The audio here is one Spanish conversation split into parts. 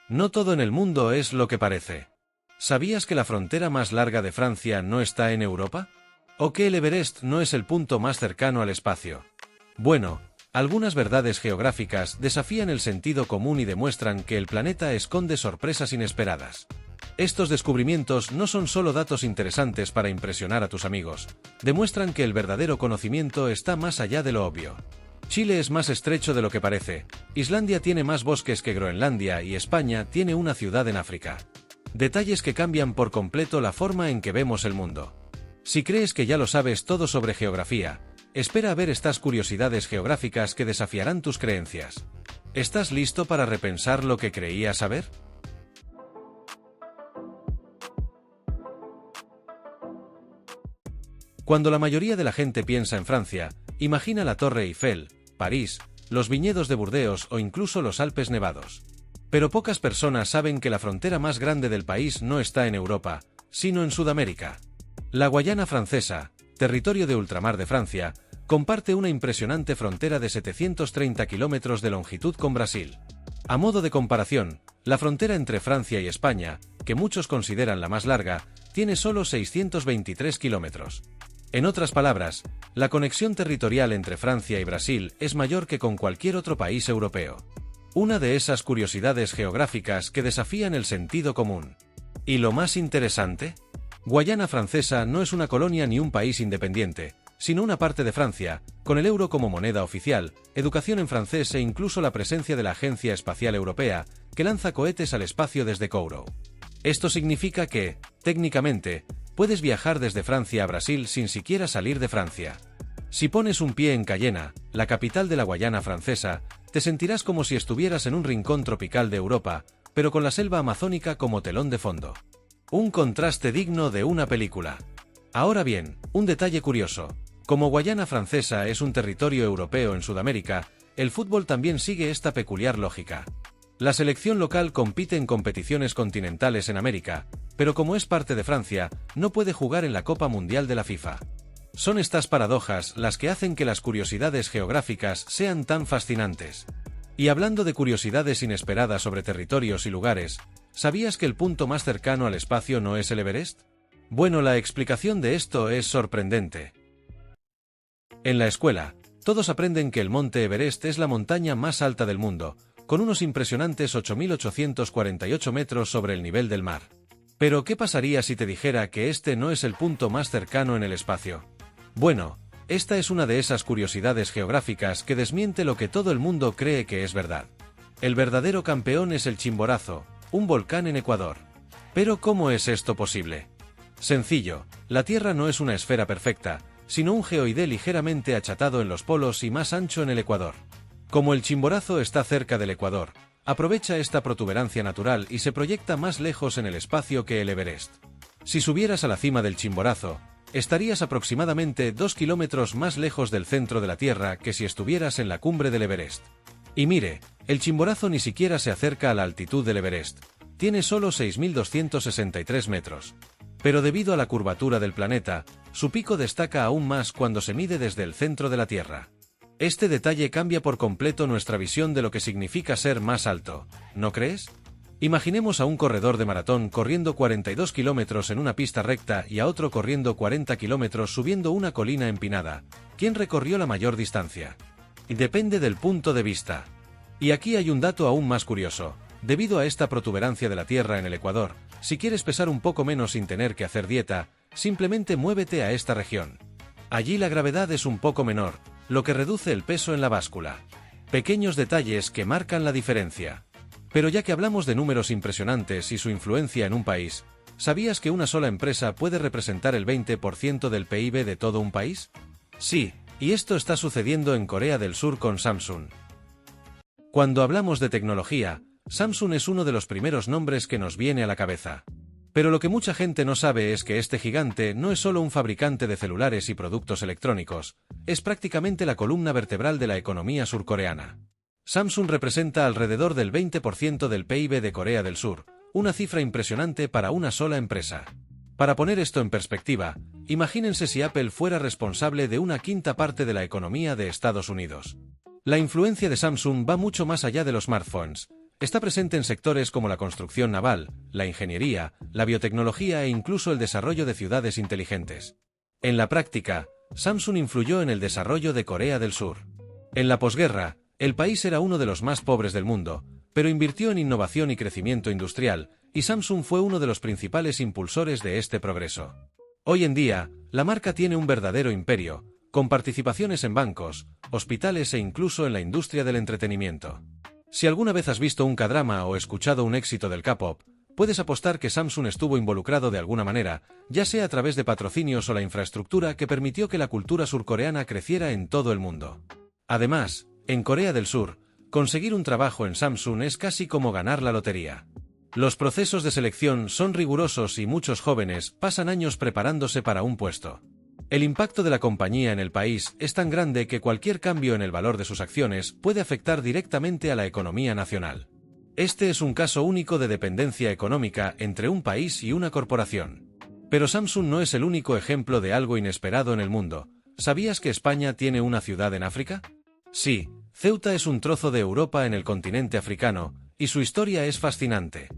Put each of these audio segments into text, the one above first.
No todo en el mundo es lo que parece. ¿Sabías que la frontera más larga de Francia no está en Europa? ¿O que el Everest no es el punto más cercano al espacio? Bueno, algunas verdades geográficas desafían el sentido común y demuestran que el planeta esconde sorpresas inesperadas. Estos descubrimientos no son solo datos interesantes para impresionar a tus amigos, demuestran que el verdadero conocimiento está más allá de lo obvio. Chile es más estrecho de lo que parece, Islandia tiene más bosques que Groenlandia y España tiene una ciudad en África. Detalles que cambian por completo la forma en que vemos el mundo. Si crees que ya lo sabes todo sobre geografía, espera a ver estas curiosidades geográficas que desafiarán tus creencias. ¿Estás listo para repensar lo que creías saber? Cuando la mayoría de la gente piensa en Francia, imagina la Torre Eiffel, París, los viñedos de Burdeos o incluso los Alpes nevados. Pero pocas personas saben que la frontera más grande del país no está en Europa, sino en Sudamérica. La Guayana Francesa, territorio de ultramar de Francia, comparte una impresionante frontera de 730 kilómetros de longitud con Brasil. A modo de comparación, la frontera entre Francia y España, que muchos consideran la más larga, tiene solo 623 kilómetros. En otras palabras, la conexión territorial entre Francia y Brasil es mayor que con cualquier otro país europeo. Una de esas curiosidades geográficas que desafían el sentido común. ¿Y lo más interesante? Guayana Francesa no es una colonia ni un país independiente, sino una parte de Francia, con el euro como moneda oficial, educación en francés e incluso la presencia de la Agencia Espacial Europea, que lanza cohetes al espacio desde Kourou. Esto significa que, técnicamente, puedes viajar desde Francia a Brasil sin siquiera salir de Francia. Si pones un pie en Cayena, la capital de la Guayana Francesa, te sentirás como si estuvieras en un rincón tropical de Europa, pero con la selva amazónica como telón de fondo. Un contraste digno de una película. Ahora bien, un detalle curioso. Como Guayana Francesa es un territorio europeo en Sudamérica, el fútbol también sigue esta peculiar lógica. La selección local compite en competiciones continentales en América, pero como es parte de Francia, no puede jugar en la Copa Mundial de la FIFA. Son estas paradojas las que hacen que las curiosidades geográficas sean tan fascinantes. Y hablando de curiosidades inesperadas sobre territorios y lugares, ¿sabías que el punto más cercano al espacio no es el Everest? Bueno, la explicación de esto es sorprendente. En la escuela, todos aprenden que el monte Everest es la montaña más alta del mundo, con unos impresionantes 8.848 metros sobre el nivel del mar. Pero, ¿qué pasaría si te dijera que este no es el punto más cercano en el espacio? Bueno, esta es una de esas curiosidades geográficas que desmiente lo que todo el mundo cree que es verdad. El verdadero campeón es el Chimborazo, un volcán en Ecuador. Pero ¿cómo es esto posible? Sencillo, la Tierra no es una esfera perfecta, sino un geoide ligeramente achatado en los polos y más ancho en el Ecuador. Como el Chimborazo está cerca del Ecuador, aprovecha esta protuberancia natural y se proyecta más lejos en el espacio que el Everest. Si subieras a la cima del Chimborazo, estarías aproximadamente 2 kilómetros más lejos del centro de la Tierra que si estuvieras en la cumbre del Everest. Y mire, el Chimborazo ni siquiera se acerca a la altitud del Everest, tiene solo 6.263 metros. Pero debido a la curvatura del planeta, su pico destaca aún más cuando se mide desde el centro de la Tierra. Este detalle cambia por completo nuestra visión de lo que significa ser más alto, ¿no crees? Imaginemos a un corredor de maratón corriendo 42 kilómetros en una pista recta y a otro corriendo 40 kilómetros subiendo una colina empinada. ¿Quién recorrió la mayor distancia? Depende del punto de vista. Y aquí hay un dato aún más curioso. Debido a esta protuberancia de la Tierra en el Ecuador, si quieres pesar un poco menos sin tener que hacer dieta, simplemente muévete a esta región. Allí la gravedad es un poco menor, lo que reduce el peso en la báscula. Pequeños detalles que marcan la diferencia. Pero ya que hablamos de números impresionantes y su influencia en un país, ¿sabías que una sola empresa puede representar el 20% del PIB de todo un país? Sí, y esto está sucediendo en Corea del Sur con Samsung. Cuando hablamos de tecnología, Samsung es uno de los primeros nombres que nos viene a la cabeza. Pero lo que mucha gente no sabe es que este gigante no es solo un fabricante de celulares y productos electrónicos, es prácticamente la columna vertebral de la economía surcoreana. Samsung representa alrededor del 20% del PIB de Corea del Sur, una cifra impresionante para una sola empresa. Para poner esto en perspectiva, imagínense si Apple fuera responsable de una quinta parte de la economía de Estados Unidos. La influencia de Samsung va mucho más allá de los smartphones. Está presente en sectores como la construcción naval, la ingeniería, la biotecnología e incluso el desarrollo de ciudades inteligentes. En la práctica, Samsung influyó en el desarrollo de Corea del Sur. En la posguerra, el país era uno de los más pobres del mundo, pero invirtió en innovación y crecimiento industrial, y Samsung fue uno de los principales impulsores de este progreso. Hoy en día, la marca tiene un verdadero imperio, con participaciones en bancos, hospitales e incluso en la industria del entretenimiento. Si alguna vez has visto un K-drama o escuchado un éxito del K-pop, puedes apostar que Samsung estuvo involucrado de alguna manera, ya sea a través de patrocinios o la infraestructura que permitió que la cultura surcoreana creciera en todo el mundo. Además, en Corea del Sur, conseguir un trabajo en Samsung es casi como ganar la lotería. Los procesos de selección son rigurosos y muchos jóvenes pasan años preparándose para un puesto. El impacto de la compañía en el país es tan grande que cualquier cambio en el valor de sus acciones puede afectar directamente a la economía nacional. Este es un caso único de dependencia económica entre un país y una corporación. Pero Samsung no es el único ejemplo de algo inesperado en el mundo. ¿Sabías que España tiene una ciudad en África? Sí, Ceuta es un trozo de Europa en el continente africano, y su historia es fascinante.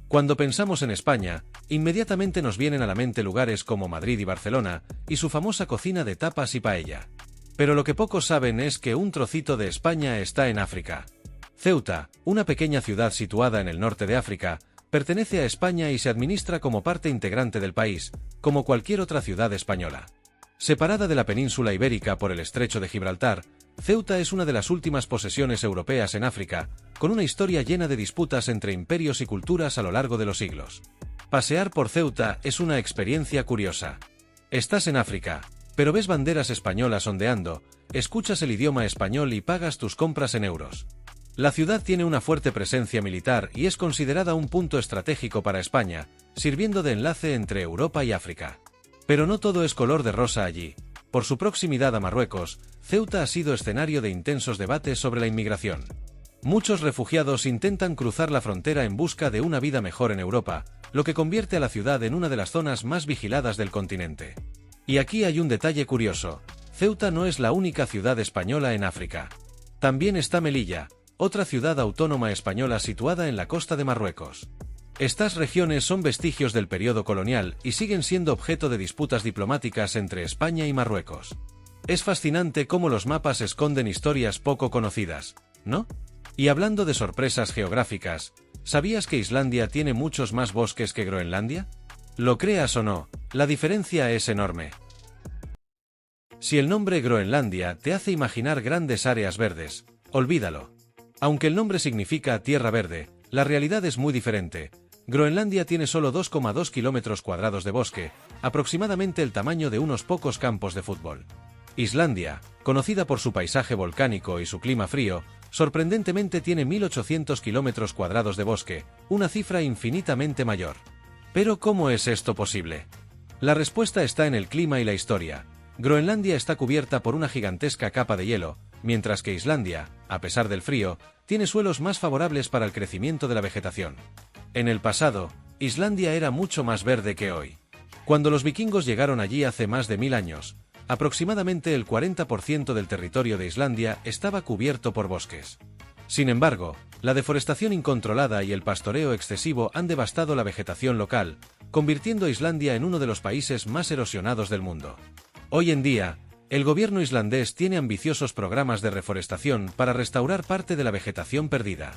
Cuando pensamos en España, inmediatamente nos vienen a la mente lugares como Madrid y Barcelona, y su famosa cocina de tapas y paella. Pero lo que pocos saben es que un trocito de España está en África. Ceuta, una pequeña ciudad situada en el norte de África, pertenece a España y se administra como parte integrante del país, como cualquier otra ciudad española. Separada de la península ibérica por el estrecho de Gibraltar, Ceuta es una de las últimas posesiones europeas en África, con una historia llena de disputas entre imperios y culturas a lo largo de los siglos. Pasear por Ceuta es una experiencia curiosa. Estás en África, pero ves banderas españolas ondeando, escuchas el idioma español y pagas tus compras en euros. La ciudad tiene una fuerte presencia militar y es considerada un punto estratégico para España, sirviendo de enlace entre Europa y África. Pero no todo es color de rosa allí. Por su proximidad a Marruecos, Ceuta ha sido escenario de intensos debates sobre la inmigración. Muchos refugiados intentan cruzar la frontera en busca de una vida mejor en Europa, lo que convierte a la ciudad en una de las zonas más vigiladas del continente. Y aquí hay un detalle curioso: Ceuta no es la única ciudad española en África. También está Melilla, otra ciudad autónoma española situada en la costa de Marruecos. Estas regiones son vestigios del periodo colonial y siguen siendo objeto de disputas diplomáticas entre España y Marruecos. Es fascinante cómo los mapas esconden historias poco conocidas, ¿no? Y hablando de sorpresas geográficas, ¿sabías que Islandia tiene muchos más bosques que Groenlandia? Lo creas o no, la diferencia es enorme. Si el nombre Groenlandia te hace imaginar grandes áreas verdes, olvídalo. Aunque el nombre significa tierra verde, la realidad es muy diferente. Groenlandia tiene solo 2,2 kilómetros cuadrados de bosque, aproximadamente el tamaño de unos pocos campos de fútbol. Islandia, conocida por su paisaje volcánico y su clima frío, sorprendentemente tiene 1.800 kilómetros cuadrados de bosque, una cifra infinitamente mayor. ¿Pero cómo es esto posible? La respuesta está en el clima y la historia. Groenlandia está cubierta por una gigantesca capa de hielo, mientras que Islandia, a pesar del frío, tiene suelos más favorables para el crecimiento de la vegetación. En el pasado, Islandia era mucho más verde que hoy. Cuando los vikingos llegaron allí hace más de 1000 años, aproximadamente el 40% del territorio de Islandia estaba cubierto por bosques. Sin embargo, la deforestación incontrolada y el pastoreo excesivo han devastado la vegetación local, convirtiendo a Islandia en uno de los países más erosionados del mundo. Hoy en día, el gobierno islandés tiene ambiciosos programas de reforestación para restaurar parte de la vegetación perdida.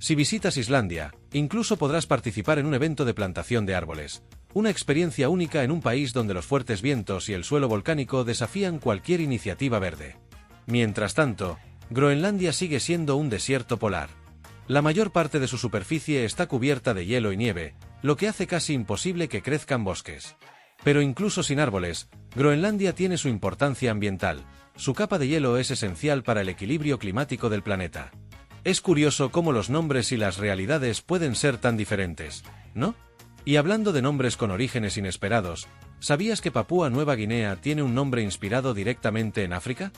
Si visitas Islandia, incluso podrás participar en un evento de plantación de árboles, una experiencia única en un país donde los fuertes vientos y el suelo volcánico desafían cualquier iniciativa verde. Mientras tanto, Groenlandia sigue siendo un desierto polar. La mayor parte de su superficie está cubierta de hielo y nieve, lo que hace casi imposible que crezcan bosques. Pero incluso sin árboles, Groenlandia tiene su importancia ambiental. Su capa de hielo es esencial para el equilibrio climático del planeta. Es curioso cómo los nombres y las realidades pueden ser tan diferentes, ¿no? Y hablando de nombres con orígenes inesperados, ¿sabías que Papúa Nueva Guinea tiene un nombre inspirado directamente en África?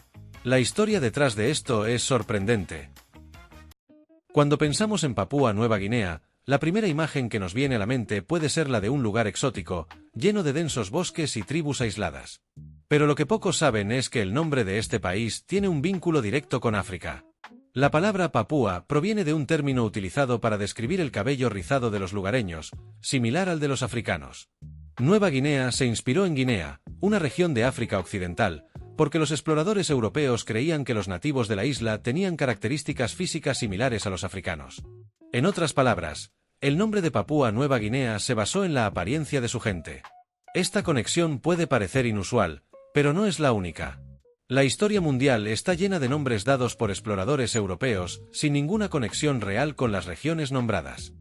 La historia detrás de esto es sorprendente. Cuando pensamos en Papúa Nueva Guinea, la primera imagen que nos viene a la mente puede ser la de un lugar exótico, lleno de densos bosques y tribus aisladas. Pero lo que pocos saben es que el nombre de este país tiene un vínculo directo con África. La palabra Papúa proviene de un término utilizado para describir el cabello rizado de los lugareños, similar al de los africanos. Nueva Guinea se inspiró en Guinea, una región de África Occidental, porque los exploradores europeos creían que los nativos de la isla tenían características físicas similares a los africanos. En otras palabras, el nombre de Papúa Nueva Guinea se basó en la apariencia de su gente. Esta conexión puede parecer inusual, pero no es la única. La historia mundial está llena de nombres dados por exploradores europeos, sin ninguna conexión real con las regiones nombradas.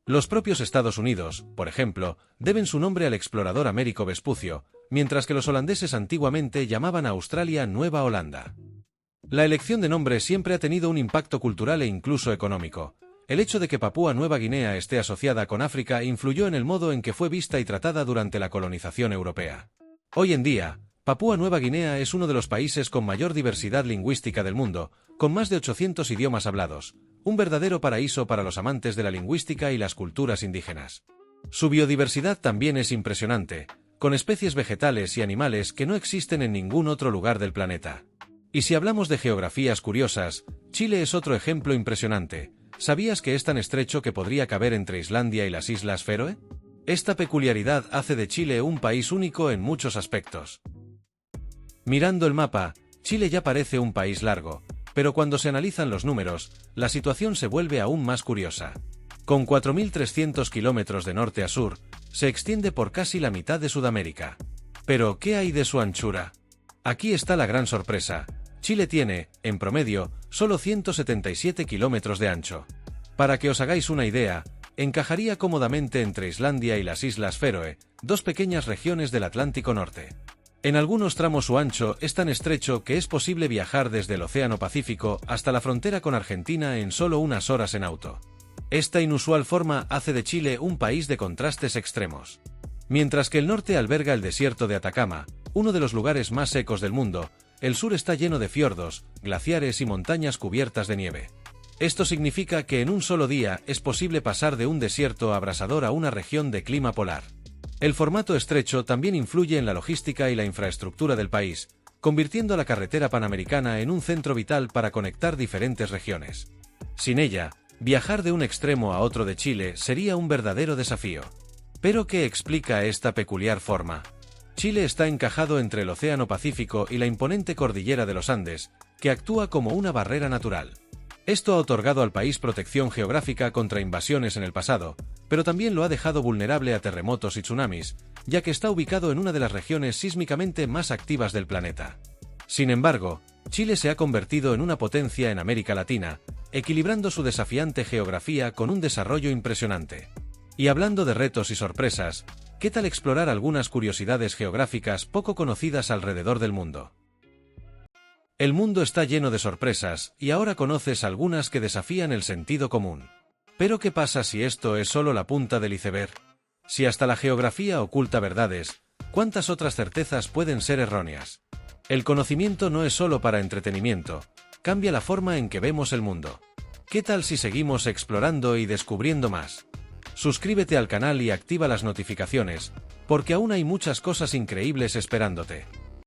Los propios Estados Unidos, por ejemplo, deben su nombre al explorador Américo Vespucio, mientras que los holandeses antiguamente llamaban a Australia Nueva Holanda. La elección de nombres siempre ha tenido un impacto cultural e incluso económico. El hecho de que Papúa Nueva Guinea esté asociada con África influyó en el modo en que fue vista y tratada durante la colonización europea. Hoy en día, Papúa Nueva Guinea es uno de los países con mayor diversidad lingüística del mundo, con más de 800 idiomas hablados, un verdadero paraíso para los amantes de la lingüística y las culturas indígenas. Su biodiversidad también es impresionante, con especies vegetales y animales que no existen en ningún otro lugar del planeta. Y si hablamos de geografías curiosas, Chile es otro ejemplo impresionante. ¿Sabías que es tan estrecho que podría caber entre Islandia y las Islas Féroe? Esta peculiaridad hace de Chile un país único en muchos aspectos. Mirando el mapa, Chile ya parece un país largo, pero cuando se analizan los números, la situación se vuelve aún más curiosa. Con 4.300 kilómetros de norte a sur, se extiende por casi la mitad de Sudamérica. Pero, ¿qué hay de su anchura? Aquí está la gran sorpresa. Chile tiene, en promedio, solo 177 kilómetros de ancho. Para que os hagáis una idea, encajaría cómodamente entre Islandia y las Islas Féroe, dos pequeñas regiones del Atlántico Norte. En algunos tramos su ancho es tan estrecho que es posible viajar desde el Océano Pacífico hasta la frontera con Argentina en solo unas horas en auto. Esta inusual forma hace de Chile un país de contrastes extremos. Mientras que el norte alberga el desierto de Atacama, uno de los lugares más secos del mundo, el sur está lleno de fiordos, glaciares y montañas cubiertas de nieve. Esto significa que en un solo día es posible pasar de un desierto abrasador a una región de clima polar. El formato estrecho también influye en la logística y la infraestructura del país, convirtiendo la carretera panamericana en un centro vital para conectar diferentes regiones. Sin ella, viajar de un extremo a otro de Chile sería un verdadero desafío. ¿Pero qué explica esta peculiar forma? Chile está encajado entre el Océano Pacífico y la imponente cordillera de los Andes, que actúa como una barrera natural. Esto ha otorgado al país protección geográfica contra invasiones en el pasado, pero también lo ha dejado vulnerable a terremotos y tsunamis, ya que está ubicado en una de las regiones sísmicamente más activas del planeta. Sin embargo, Chile se ha convertido en una potencia en América Latina, equilibrando su desafiante geografía con un desarrollo impresionante. Y hablando de retos y sorpresas, ¿qué tal explorar algunas curiosidades geográficas poco conocidas alrededor del mundo? El mundo está lleno de sorpresas, y ahora conoces algunas que desafían el sentido común. Pero ¿qué pasa si esto es solo la punta del iceberg? Si hasta la geografía oculta verdades, ¿cuántas otras certezas pueden ser erróneas? El conocimiento no es solo para entretenimiento, cambia la forma en que vemos el mundo. ¿Qué tal si seguimos explorando y descubriendo más? Suscríbete al canal y activa las notificaciones, porque aún hay muchas cosas increíbles esperándote.